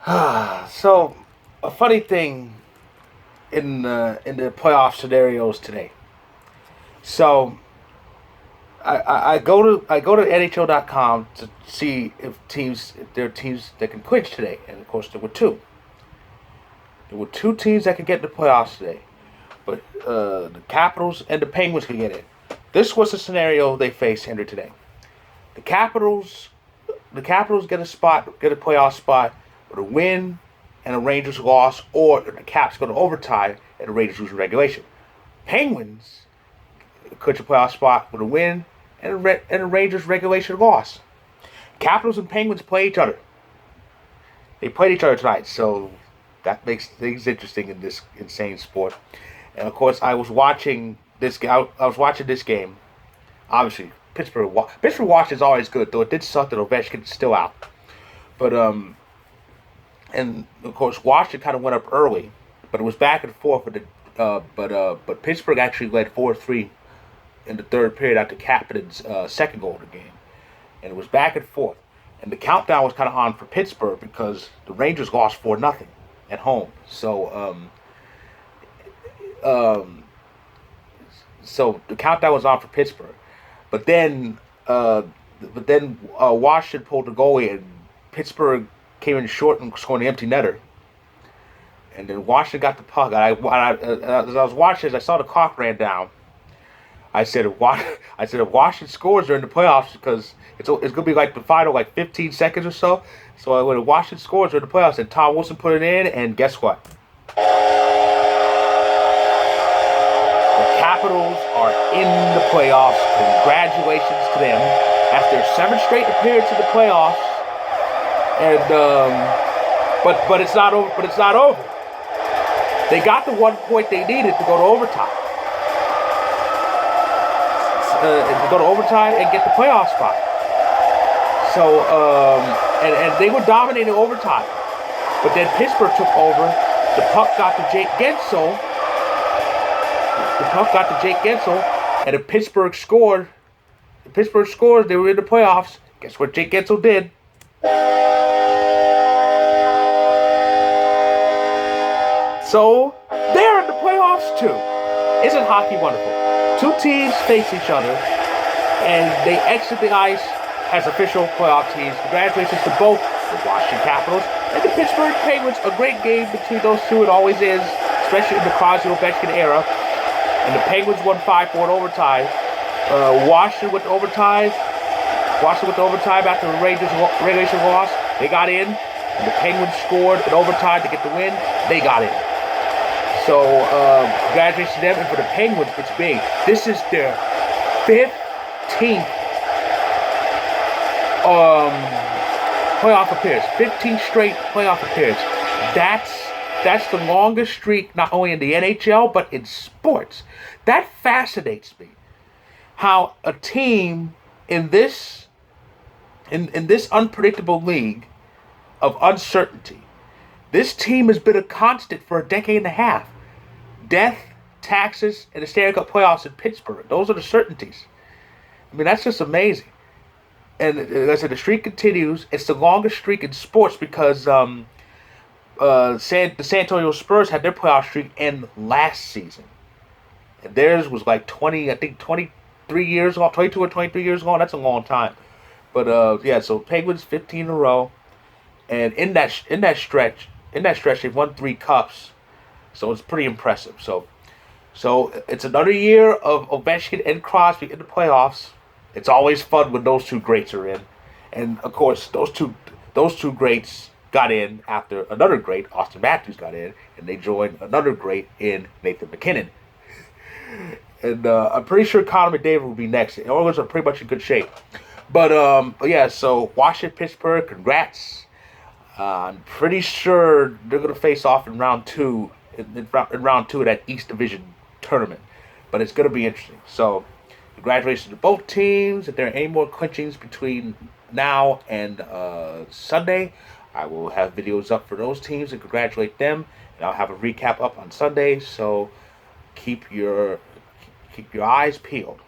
So, a funny thing in the playoff scenarios today. So, I go to NHL.com to see if there are teams that can clinch today, and of course there were two. There were two teams that could get in the playoffs today, but the Capitals and the Penguins could get in. This was the scenario they faced Henry today. The Capitals, the Capitals get a playoff spot with a win and a Rangers loss, or the Caps go to overtime and the Rangers lose in regulation. Penguins clinch a playoff spot with a win and a Rangers regulation loss. Capitals and Penguins play each other. They played each other tonight, so that makes things interesting in this insane sport. And of course, I was watching this. I was watching this game. Obviously, Pittsburgh watch is always good, though it did suck that Ovechkin's still out. But and of course, Washington kind of went up early, but it was back and forth. But Pittsburgh actually led 4-3 in the third period after Kapanen's second goal of the game, and it was back and forth. And the countdown was kind of on for Pittsburgh because the Rangers lost 4-0 at home. So the countdown was on for Pittsburgh, but then Washington pulled the goalie and Pittsburgh came in short and scored an empty netter. And then Washington got the puck. As I was watching, as I saw the clock ran down, I said, if Washington scores during the playoffs, because it's going to be like the final 15 seconds or so. So when Washington scores during the playoffs, and Tom Wilson put it in, and guess what? The Capitals are in the playoffs. Congratulations to them after 7 straight appearances in the playoffs. And but it's not over. But it's not over. They got the 1 point they needed to go to overtime. To go to overtime and get the playoff spot. So and they were dominating overtime, but then Pittsburgh took over. The puck got to Jake Gensel. And if Pittsburgh scored. They were in the playoffs. Guess what Jake Gensel did? So they're in the playoffs too. Isn't hockey wonderful? Two teams face each other, and they exit the ice as official playoff teams. Congratulations to both the Washington Capitals and the Pittsburgh Penguins. A great game between those two. It always is, especially in the Crosby-Ovechkin era. And the Penguins won 5-4 in overtime. Washington went to overtime. After the Rangers regulation loss. They got in. And the Penguins scored in overtime to get the win. They got in. So, congratulations to them. And for the Penguins, it's big. This is their 15th playoff appearance. 15 straight playoff appearance. That's the longest streak, not only in the NHL, but in sports. That fascinates me. How a team in this unpredictable league of uncertainty, this team has been a constant for a decade and a half. Death, taxes, and the Stanley Cup playoffs in Pittsburgh. Those are the certainties. I mean, that's just amazing. And as I said, the streak continues. It's the longest streak in sports because the San Antonio Spurs had their playoff streak end last season. And theirs was 23 years long, 22 or 23 years long. That's a long time. But so Penguins 15 in a row. And in that stretch, they've won 3 cups. So it's pretty impressive. So it's another year of Ovechkin and Crosby in the playoffs. It's always fun when those two greats are in. And of course, those two greats got in after another great, Austin Matthews, got in, and they joined another great in Nathan MacKinnon. And I'm pretty sure Connor McDavid will be next. The Oilers are pretty much in good shape. But so Washington, Pittsburgh, congrats. I'm pretty sure they're going to face off in round 2 in round 2 of that East Division tournament. But it's going to be interesting. So, congratulations to both teams. If there are any more clinchings between now and Sunday, I will have videos up for those teams and congratulate them. And I'll have a recap up on Sunday. So, keep your eyes peeled.